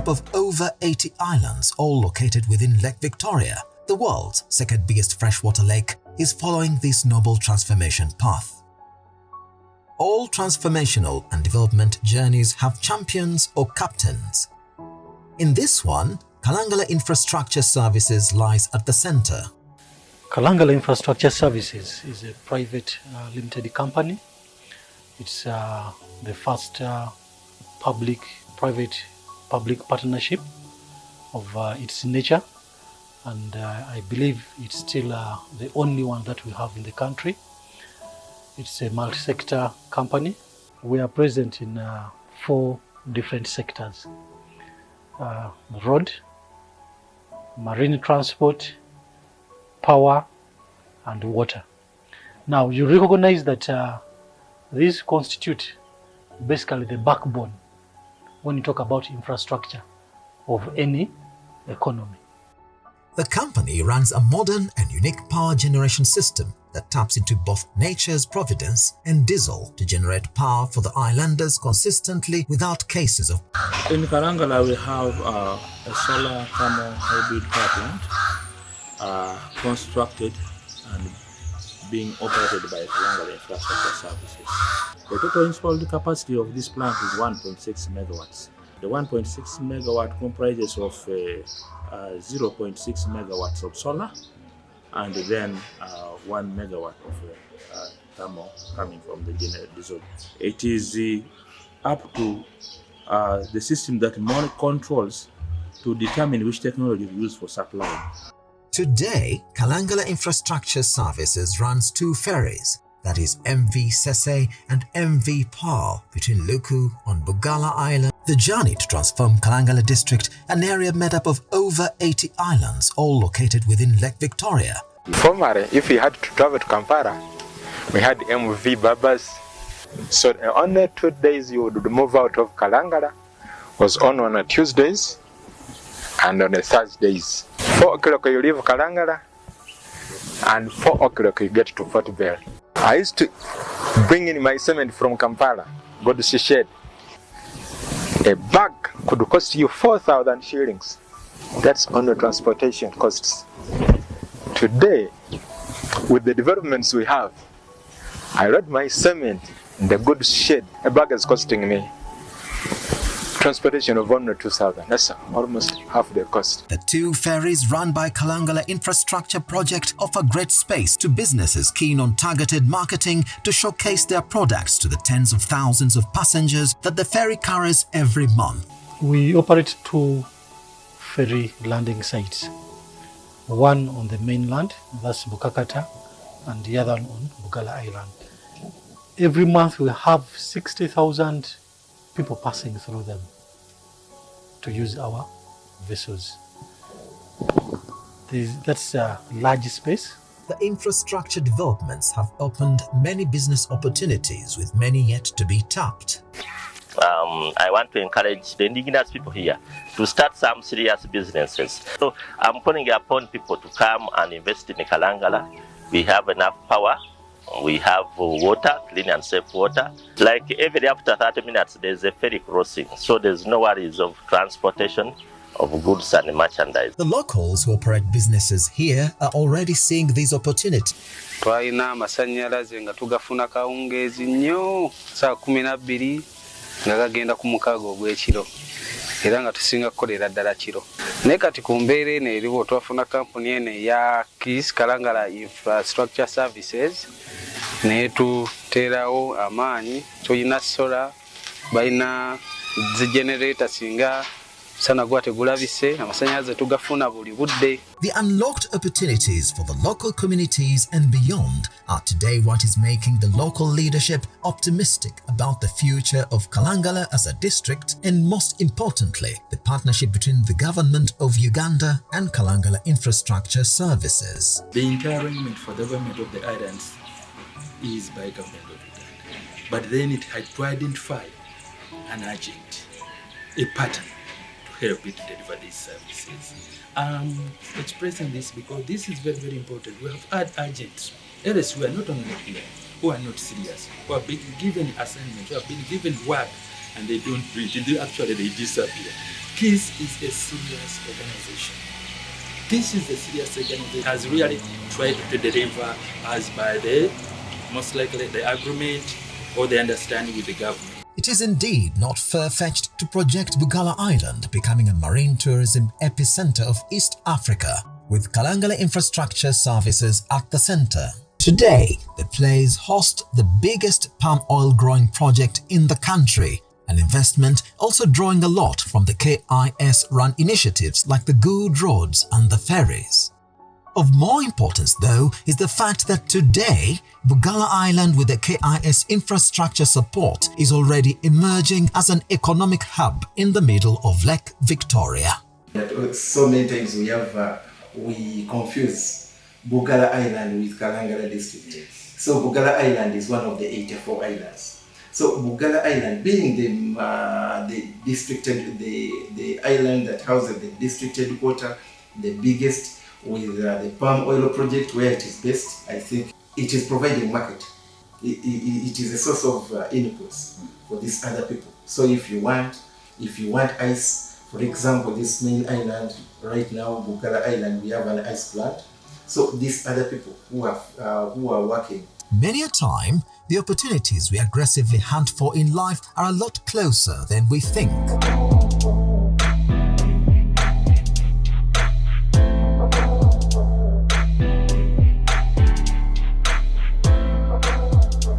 up of over 80 islands, all located within Lake Victoria, the world's second biggest freshwater lake, is following this noble transformation path. All transformational and development journeys have champions or captains. In this one, Kalangala Infrastructure Services lies at the center. Kalangala Infrastructure Services is a private limited company. It's the first public-private partnership of its nature, and I believe it's still the only one that we have in the country. It's a multi-sector company. We are present in 4 different sectors: road, marine transport, power, and water. Now, you recognize that these constitute basically the backbone when you talk about infrastructure of any economy. The company runs a modern and unique power generation system that taps into both nature's providence and diesel to generate power for the islanders consistently without cases of. In Kalangala, we have a solar thermal hybrid power plant constructed and being operated by Kalangala Infrastructure Services. The total installed capacity of this plant is 1.6 megawatts. The 1.6 megawatt comprises of 0.6 megawatts of solar and then 1 megawatt of thermal coming from the diesel. It is up to the system that controls to determine which technology we use for supply. Today, Kalangala Infrastructure Services runs 2 ferries, that is MV Sese and MV Pearl, between Luku on Bugala Island. The journey to transform Kalangala district, an area made up of over 80 islands, all located within Lake Victoria. Formerly, if we had to travel to Kampala, we had MV Babas. So only 2 days you would move out of Kalangala was on a Tuesdays and on a Thursdays. 4 o'clock you leave Kalangala and 4 o'clock you get to Fort Bell. I used to bring in my cement from Kampala, go to Shed. A bag could cost you 4,000 shillings. That's only transportation costs. Today, with the developments we have, I load my cement in the good shed. A bag is costing me transportation of only 2,000. That's almost half the cost. The 2 ferries run by Kalangala Infrastructure Project offer great space to businesses keen on targeted marketing to showcase their products to the tens of thousands of passengers that the ferry carries every month. We operate 2 ferry landing sites. One on the mainland, that's Bukakata, and the other on Bugala Island. Every month we have 60,000 people passing through them to use our vessels. That's a large space. The infrastructure developments have opened many business opportunities, with many yet to be tapped. I want to encourage the indigenous people here to start some serious businesses. So I'm calling upon people to come and invest in Kalangala. We have enough power. We have water, clean and safe water. Like every after 30 minutes, there's a ferry crossing. So there's no worries of transportation of goods and merchandise. The locals who operate businesses here are already seeing these opportunities. Twalina amasanyalaze nga tugafuna kawungeezi nnyo saa 12 nga gagenda ku mukago ogw'ekiro era nga tusinga kukolera ddala kiro. Naye kati ku mbeera eno eriwo twafuna kampuni eno ya Kalangala Infrastructure Services ne tuteerawo amaanyi. Tulina solar, balina zi generator singa sana gwate gulabise amasanyalaze tugafuna buli budde. The unlocked opportunities for the local communities and beyond are today what is making the local leadership optimistic about the future of Kalangala as a district, and most importantly, the partnership between the government of Uganda and Kalangala Infrastructure Services. The entire arrangement for the development of the islands is by government of Uganda. But then it had to identify an agent, a pattern, to help it deliver these services. Expressing this because this is very, very important. We have had agents, else we are not only here, who are not serious, who have been given assignment, who have been given work, and they don't breathe. They disappear. This is a serious organization. This is a serious organization. Has really tried to deliver as by the, most likely, the agreement or the understanding with the government. It is indeed not far-fetched to project Bugala Island becoming a marine tourism epicenter of East Africa, with Kalangala infrastructure services at the center. Today, the place hosts the biggest palm oil growing project in the country, an investment also drawing a lot from the KIS-run initiatives like the good roads and the ferries. Of more importance, though, is the fact that today, Bugala Island with the KIS infrastructure support is already emerging as an economic hub in the middle of Lake Victoria. So many times we confuse Bugala Island with Kalangala district. So Bugala Island is one of the 84 islands. So Bugala Island being the island that houses the district headquarters, the biggest, with the palm oil project where it is based, I think it is providing market. It is a source of inputs for these other people. So if you want ice, for example, this main island right now, Bugala Island, we have an ice plant. So these other people who are working. Many a time, the opportunities we aggressively hunt for in life are a lot closer than we think.